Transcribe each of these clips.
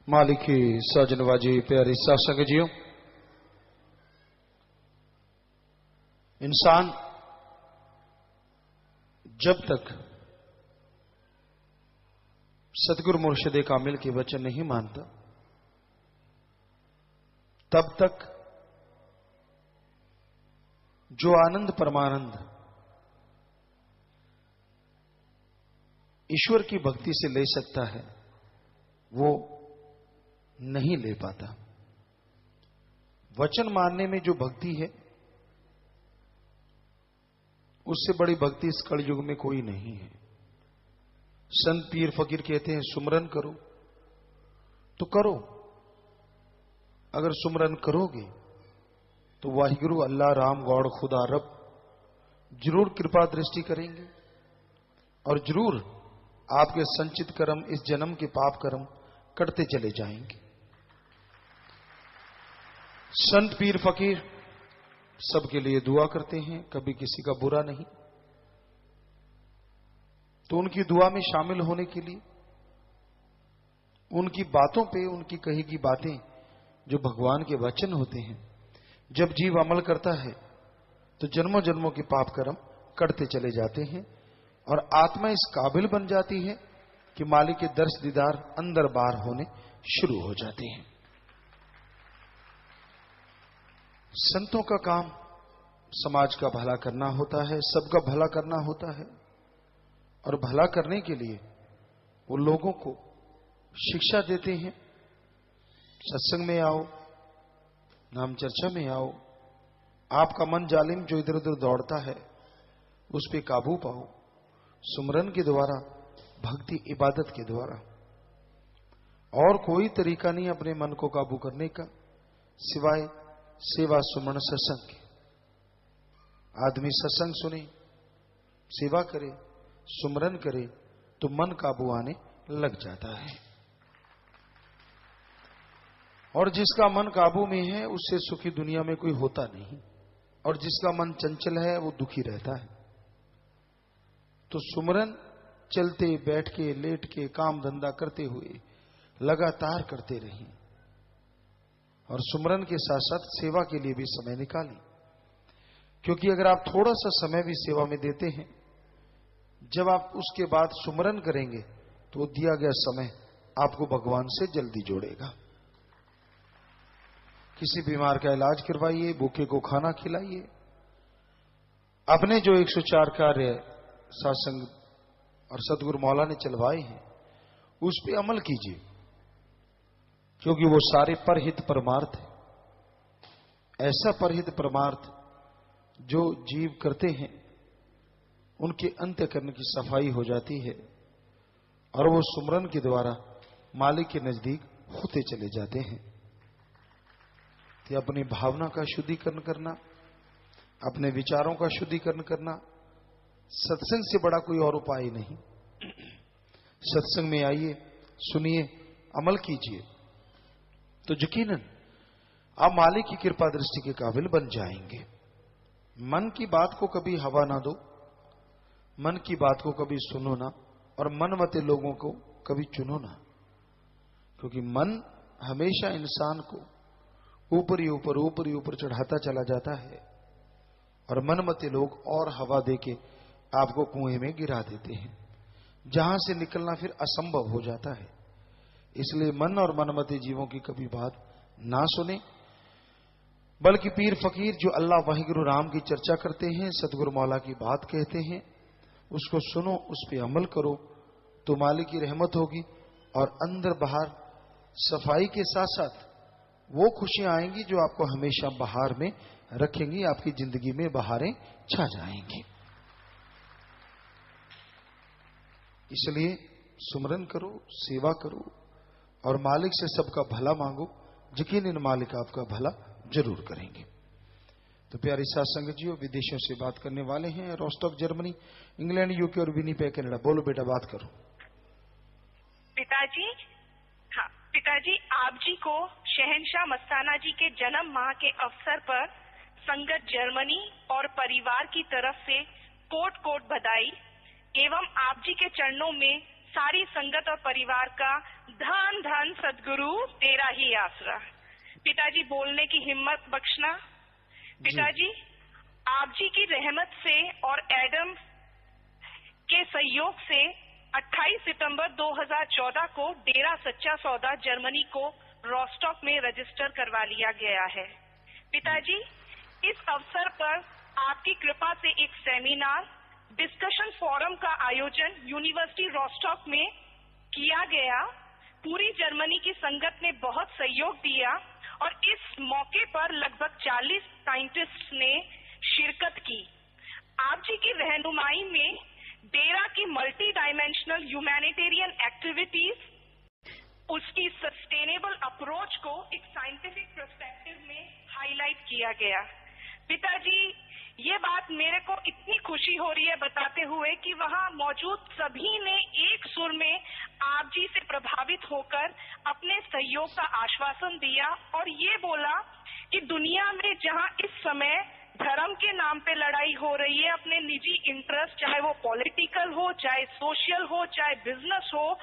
मालिकी साजनवाजी प्यारे सत्संग जियो, इंसान जब तक सतगुरु मुर्शिद कामिल के वचन नहीं मानता तब तक जो आनंद परमानंद ईश्वर की भक्ति से ले सकता है वो नहीं ले पाता। वचन मानने में जो भक्ति है उससे बड़ी भक्ति इस कलयुग में कोई नहीं है। संत पीर फकीर कहते हैं सुमरन करो तो करो, अगर सुमरन करोगे तो वाहिगुरु अल्लाह राम गौड़ खुदा रब जरूर कृपा दृष्टि करेंगे और जरूर आपके संचित कर्म इस जन्म के पाप कर्म कटते चले जाएंगे। संत पीर फकीर सबके लिए दुआ करते हैं, कभी किसी का बुरा नहीं। तो उनकी दुआ में शामिल होने के लिए उनकी बातों पे, उनकी कही की बातें जो भगवान के वचन होते हैं, जब जीव अमल करता है तो जन्मों जन्मों के पाप कर्म कटते चले जाते हैं और आत्मा इस काबिल बन जाती है कि मालिक के दर्श दीदार अंदर बाहर होने शुरू हो जाते हैं। संतों का काम समाज का भला करना होता है, सबका भला करना होता है और भला करने के लिए वो लोगों को शिक्षा देते हैं। सत्संग में आओ, नाम चर्चा में आओ, आपका मन जालिम जो इधर उधर दौड़ता है उस पे काबू पाओ सुमरन के द्वारा, भक्ति इबादत के द्वारा। और कोई तरीका नहीं अपने मन को काबू करने का सिवाय सेवा सुमन सत्संग के। आदमी सत्संग सुने, सेवा करे, सुमरन करे तो मन काबू आने लग जाता है। और जिसका मन काबू में है उससे सुखी दुनिया में कोई होता नहीं, और जिसका मन चंचल है वो दुखी रहता है। तो सुमरन चलते बैठ के लेट के काम धंधा करते हुए लगातार करते रहिए और सुमरन के साथ साथ सेवा के लिए भी समय निकालें, क्योंकि अगर आप थोड़ा सा समय भी सेवा में देते हैं, जब आप उसके बाद सुमरन करेंगे तो दिया गया समय आपको भगवान से जल्दी जोड़ेगा। किसी बीमार का इलाज करवाइए, भूखे को खाना खिलाइए, अपने जो 104 कार्य सत्संग और सतगुरु मौला ने चलवाए हैं उस पे अमल कीजिए, क्योंकि वो सारे परहित परमार्थ है। ऐसा परहित परमार्थ जो जीव करते हैं उनके अंतःकरण की सफाई हो जाती है और वो सुमरन के द्वारा मालिक के नजदीक होते चले जाते हैं। तो अपनी भावना का शुद्धिकरण करना, अपने विचारों का शुद्धिकरण करना सत्संग से बड़ा कोई और उपाय नहीं। सत्संग में आइए, सुनिए, अमल कीजिए तो यकीनन आप मालिक की कृपा दृष्टि के काबिल बन जाएंगे। मन की बात को कभी हवा ना दो, मन की बात को कभी सुनो ना, और मनमते लोगों को कभी चुनो ना, क्योंकि मन हमेशा इंसान को ऊपर ही ऊपर चढ़ाता चला जाता है और मनमते लोग और हवा देके आपको कुएं में गिरा देते हैं, जहां से निकलना फिर असंभव हो जाता है। इसलिए मन और मनमते जीवों की कभी बात ना सुने, बल्कि पीर फकीर जो अल्लाह वाहिगुरु राम की चर्चा करते हैं, सतगुरु मौला की बात कहते हैं, उसको सुनो, उस पर अमल करो तो मालिक की रहमत होगी और अंदर बाहर सफाई के साथ साथ वो खुशियां आएंगी जो आपको हमेशा बहार में रखेंगी, आपकी जिंदगी में बहारें छा जाएंगी। इसलिए सुमरन करो, सेवा करो और मालिक से सबका भला मांगो, यकीनन मालिक आपका भला जरूर करेंगे। तो प्यारे सत्संग जियो, विदेशों से बात करने वाले हैं, रोस्टॉक जर्मनी, इंग्लैंड, यूके और विनीपेग कनाडा। बोलो बेटा, बात करो। पिताजी, हाँ पिताजी, आप जी को शहंशाह मस्ताना जी के जन्म माह के अवसर पर संगत जर्मनी और परिवार की तरफ से कोट कोट बधाई एवं आप जी के चरणों में सारी संगत और परिवार का धन धन सद्गुरु तेरा ही आसरा। पिताजी बोलने की हिम्मत बख्शना। पिताजी आप जी की रहमत से और एडम के सहयोग से 28 सितंबर 2014 को डेरा सच्चा सौदा जर्मनी को रोस्टॉक में रजिस्टर करवा लिया गया है। पिताजी इस अवसर पर आपकी कृपा से एक सेमिनार डिस्कशन फोरम का आयोजन यूनिवर्सिटी रोस्टॉक में किया गया। पूरी जर्मनी की संगत ने बहुत सहयोग दिया और इस मौके पर लगभग 40 साइंटिस्ट ने शिरकत की। आप जी की रहनुमाई में डेरा की मल्टी डायमेंशनल ह्यूमैनिटेरियन एक्टिविटीज, उसकी सस्टेनेबल अप्रोच को एक साइंटिफिक पर्सपेक्टिव में हाईलाइट किया गया। पिताजी ये बात मेरे को इतनी खुशी हो रही है बताते हुए कि वहाँ मौजूद सभी ने एक सुर में आप जी से प्रभावित होकर अपने सहयोग का आश्वासन दिया और ये बोला कि दुनिया में जहाँ इस समय धर्म के नाम पे लड़ाई हो रही है, अपने निजी इंटरेस्ट, चाहे वो पॉलिटिकल हो, चाहे सोशल हो, चाहे बिजनेस हो,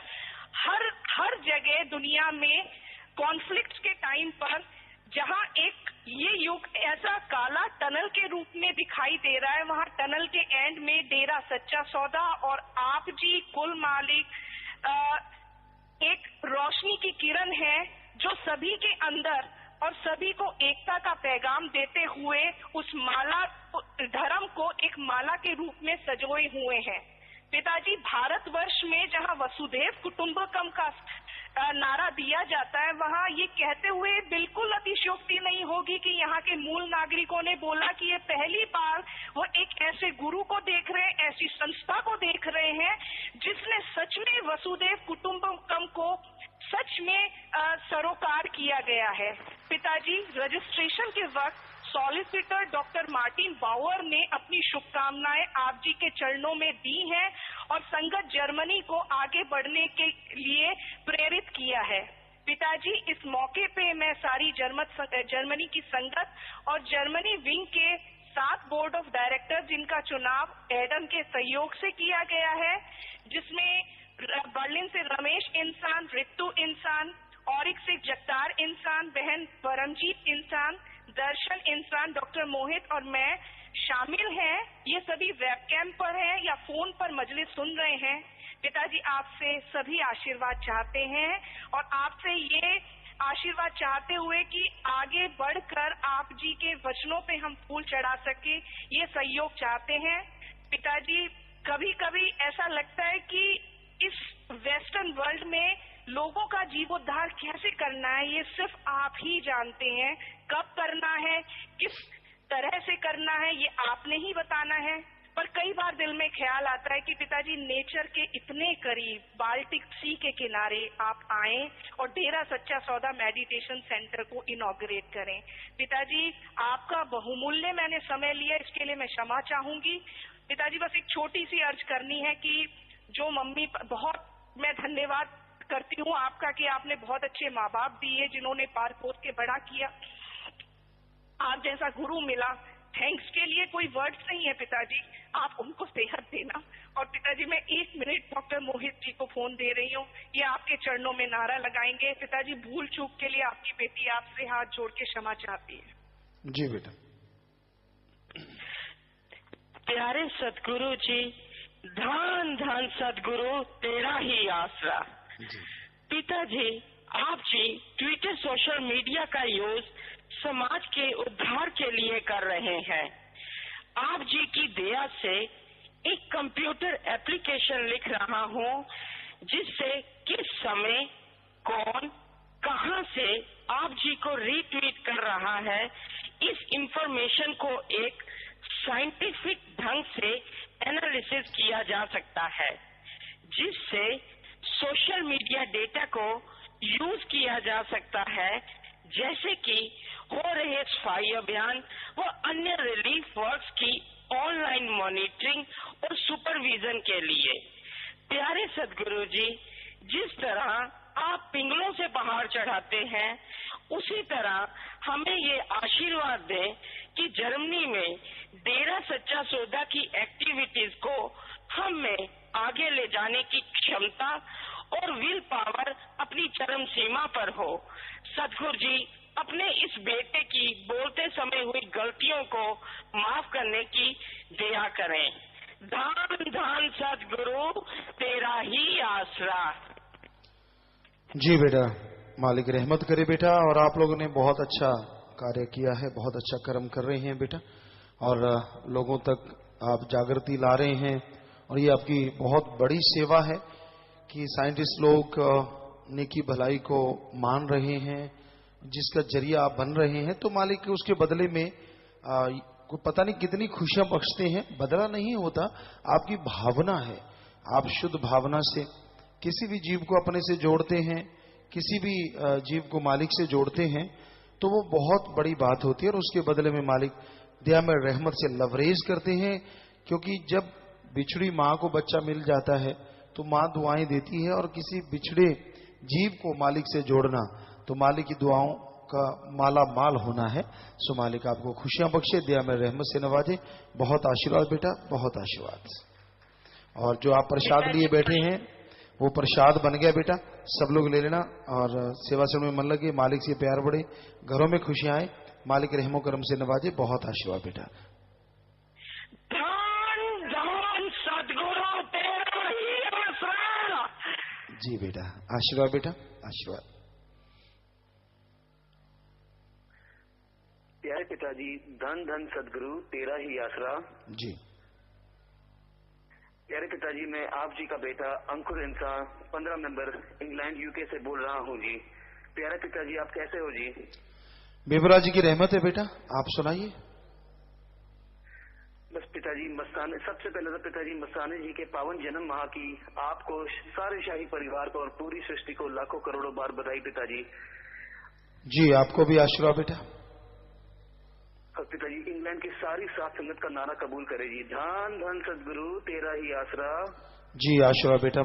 हर जगह दुनिया में कॉन्फ्लिक्ट्स के टाइम पर जहां एक ये युग ऐसा काला टनल के रूप में दिखाई दे रहा है, वहां टनल के एंड में डेरा सच्चा सौदा और आप जी कुल मालिक एक रोशनी की किरण है जो सभी के अंदर और सभी को एकता का पैगाम देते हुए उस माला धर्म को एक माला के रूप में सजोए हुए हैं। पिताजी भारतवर्ष में जहां वसुधैव कुटुंबकम का नारा दिया जाता है, वहां ये कहते हुए बिल्कुल अतिशयोक्ति नहीं होगी कि यहाँ के मूल नागरिकों ने बोला कि ये पहली बार वो एक ऐसे गुरु को देख रहे हैं, ऐसी संस्था को देख रहे हैं जिसने सच में वसुधैव कुटुंबकम को सच में सरोकार किया गया है। पिताजी रजिस्ट्रेशन के वक्त सॉलिसिटर डॉक्टर मार्टिन बाउअर ने अपनी शुभकामनाएं आप जी के चरणों में दी हैं और संगत जर्मनी को आगे बढ़ने के लिए प्रेरित किया है। पिताजी इस मौके पे मैं सारी जर्मनी की संगत और जर्मनी विंग के 7 बोर्ड ऑफ डायरेक्टर जिनका चुनाव एडम के सहयोग से किया गया है, जिसमें बर्लिन से रमेश इंसान, रित्तू इंसान, औरिक से जगतार इंसान, बहन परमजीत इंसान, दर्शन इंसान, डॉक्टर मोहित और मैं शामिल हैं। ये सभी वेबकैम पर हैं या फोन पर मजलिस सुन रहे हैं। पिताजी आपसे सभी आशीर्वाद चाहते हैं और आपसे ये आशीर्वाद चाहते हुए कि आगे बढ़कर आप जी के वचनों पे हम फूल चढ़ा सके, ये सहयोग चाहते हैं। पिताजी कभी कभी ऐसा लगता है कि इस वेस्टर्न वर्ल्ड में लोगों का जीवोद्धार कैसे करना है ये सिर्फ आप ही जानते हैं। कब करना है, किस तरह से करना है, ये आपने ही बताना है। पर कई बार दिल में ख्याल आता है कि पिताजी नेचर के इतने करीब बाल्टिक सी के किनारे आप आए और डेरा सच्चा सौदा मेडिटेशन सेंटर को इनॉग्रेट करें। पिताजी आपका बहुमूल्य मैंने समय लिया, इसके लिए मैं क्षमा चाहूंगी। पिताजी बस एक छोटी सी अर्ज करनी है कि जो मम्मी, बहुत मैं धन्यवाद करती हूँ आपका कि आपने बहुत अच्छे माँ बाप दिए जिन्होंने पार पोस के बड़ा किया। आप जैसा गुरु मिला, थैंक्स के लिए कोई वर्ड्स नहीं है पिताजी, आप उनको सेहत देना। और पिताजी मैं 1 मिनट डॉक्टर मोहित जी को फोन दे रही हूँ, ये आपके चरणों में नारा लगाएंगे। पिताजी भूल चूक के लिए आपकी बेटी आपसे हाथ जोड़ के क्षमा चाहती है। जी बेटा। प्यारे सदगुरु जी, धन धन सदगुरु तेरा ही आसरा। पिताजी आप जी ट्विटर सोशल मीडिया का यूज समाज के उद्धार के लिए कर रहे हैं। आप जी की दया से एक कंप्यूटर एप्लीकेशन लिख रहा हूँ जिससे किस समय कौन कहां से आप जी को रीट्वीट कर रहा है, इस इंफॉर्मेशन को एक साइंटिफिक ढंग से एनालिसिस किया जा सकता है, जिससे सोशल मीडिया डेटा को यूज किया जा सकता है, जैसे कि हो रहे सफाई अभियान व अन्य रिलीफ वर्क्स की ऑनलाइन मॉनिटरिंग और सुपरविजन के लिए। प्यारे सदगुरु जी, जिस तरह आप पिंगलों से पहाड़ चढ़ाते हैं उसी तरह हमें ये आशीर्वाद दें कि जर्मनी में डेरा सच्चा सौदा की एक्टिविटीज को हमें आगे ले जाने की क्षमता और विल पावर अपनी चरम सीमा पर हो। सतगुरु जी अपने इस बेटे की बोलते समय हुई गलतियों को माफ करने की दया करें। धन धन सतगुरु तेरा ही आसरा। जी बेटा, मालिक रहमत करे बेटा। और आप लोगों ने बहुत अच्छा कार्य किया है, बहुत अच्छा कर्म कर रहे हैं बेटा, और लोगों तक आप जागृति ला रहे हैं। और ये आपकी बहुत बड़ी सेवा है कि साइंटिस्ट लोग नेकी भलाई को मान रहे हैं, जिसका जरिया आप बन रहे हैं। तो मालिक उसके बदले में को पता नहीं कितनी खुशियां बख्शते हैं। बदला नहीं होता, आपकी भावना है। आप शुद्ध भावना से किसी भी जीव को अपने से जोड़ते हैं, किसी भी जीव को मालिक से जोड़ते हैं, तो वो बहुत बड़ी बात होती है। और उसके बदले में मालिक दया में रहमत से लवरेज करते हैं। क्योंकि जब बिछड़ी माँ को बच्चा मिल जाता है तो माँ दुआएं देती है, और किसी बिछड़े जीव को मालिक से जोड़ना तो मालिक की दुआओं का माला माल होना है। सो मालिक आपको खुशियां बख्शे, दया में रहमत से नवाजे। बहुत आशीर्वाद बेटा, बहुत आशीर्वाद। और जो आप प्रसाद लिए बैठे हैं वो प्रसाद बन गया बेटा, सब लोग ले लेना और सेवा से में मन लगे, मालिक से प्यार बढ़े, घरों में खुशियां आए, मालिक रहमो करम से नवाजे। बहुत आशीर्वाद बेटा। धन धन सद्गुरु तेरा ही आसरा। जी बेटा, आशीर्वाद बेटा, आशीर्वाद। प्यारे पिताजी, धन धन सद्गुरु तेरा ही आसरा। जी प्यारे पिताजी, मैं आप जी का बेटा अंकुर इंसान 15 नंबर इंग्लैंड यूके से बोल रहा हूँ जी। प्यारे पिताजी, आप कैसे हो जी? बेबरा जी की रहमत है बेटा, आप सुनाइए। बस पिताजी, मस्ताने सबसे पहले तो पिताजी मस्ताने जी के पावन जन्म माह की आपको, सारे शाही परिवार को और पूरी सृष्टि को लाखों करोड़ों बार बधाई पिताजी। जी आपको भी आशीर्वाद बेटा। और पिताजी इंग्लैंड की सारी सात संगत का नारा कबूल करे जी। धन धन सद्गुरु तेरा ही आसरा। जी आशीर्वाद बेटा।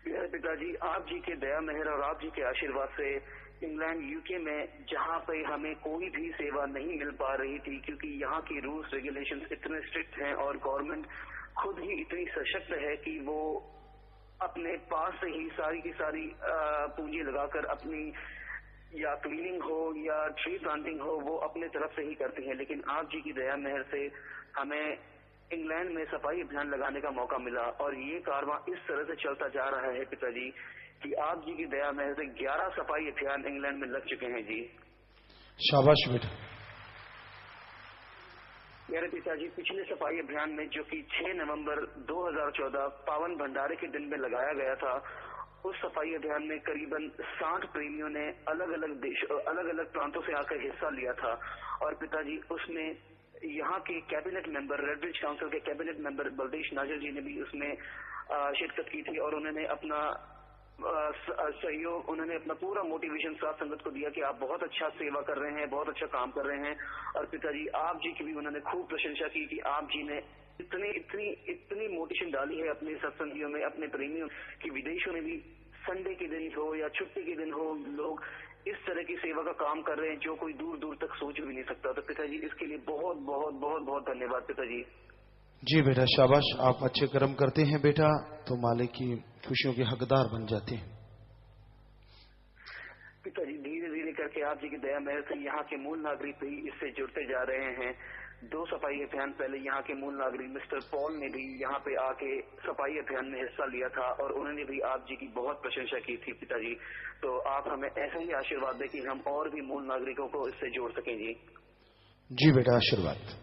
प्यारे पिताजी, आप जी के दया मेहर और आप जी के आशीर्वाद से इंग्लैंड यूके में जहाँ पे हमें कोई भी सेवा नहीं मिल पा रही थी, क्योंकि यहाँ की रूल्स रेगुलेशंस इतने स्ट्रिक्ट हैं और गवर्नमेंट खुद ही इतनी सशक्त है कि वो अपने पास से ही सारी की सारी पूंजी लगाकर अपनी या क्लीनिंग हो या ट्री प्लांटिंग हो, वो अपने तरफ से ही करती हैं। लेकिन आप जी की दया मेहर से हमें इंग्लैंड में सफाई अभियान लगाने का मौका मिला, और ये कारवां इस तरह से चलता जा रहा है पिताजी कि आप जी की दया मेहर से 11 सफाई अभियान इंग्लैंड में लग चुके हैं जी। शाबाश बेटा। मेरे पिताजी, पिछले सफाई अभियान में जो कि 6 नवंबर 2014 पावन भंडारे के दिन में लगाया गया था, उस सफाई अभियान में करीबन 60 प्रेमियों ने अलग अलग प्रांतों से आकर हिस्सा लिया था। और पिताजी उसमें यहाँ के कैबिनेट मेंबर, रेडब्रिज काउंसिल के कैबिनेट मेंबर बलदेश नाजर जी ने भी उसमें शिरकत की थी, और उन्होंने अपना सहयोग, उन्होंने अपना पूरा मोटिवेशन साथ संगत को दिया कि आप बहुत अच्छा सेवा कर रहे हैं, बहुत अच्छा काम कर रहे हैं। और पिताजी आप जी की भी उन्होंने खूब प्रशंसा की कि आप जी ने इतनी मोटिवेशन डाली है अपने सत्संगियों में, अपने प्रेमियों की विदेशों में भी संडे के दिन हो या छुट्टी के दिन हो, लोग इस तरह की सेवा का काम कर रहे हैं जो कोई दूर दूर तक सोच भी नहीं सकता। तो पिताजी इसके लिए बहुत बहुत बहुत बहुत धन्यवाद पिताजी। जी बेटा शाबाश, आप अच्छे कर्म करते हैं बेटा तो मालिक की खुशियों के हकदार बन जाते हैं। पिताजी धीरे धीरे करके आप जी की दया मेहर से यहाँ के मूल नागरिक भी इससे जुड़ते जा रहे हैं। 2 सफाई अभियान पहले यहाँ के मूल नागरिक मिस्टर पॉल ने भी यहाँ पे आके सफाई अभियान में हिस्सा लिया था, और उन्होंने भी आप जी की बहुत प्रशंसा की थी पिताजी। तो आप हमें ऐसा ही आशीर्वाद दें कि हम और भी मूल नागरिकों को इससे जोड़ सकें जी। जी बेटा आशीर्वाद।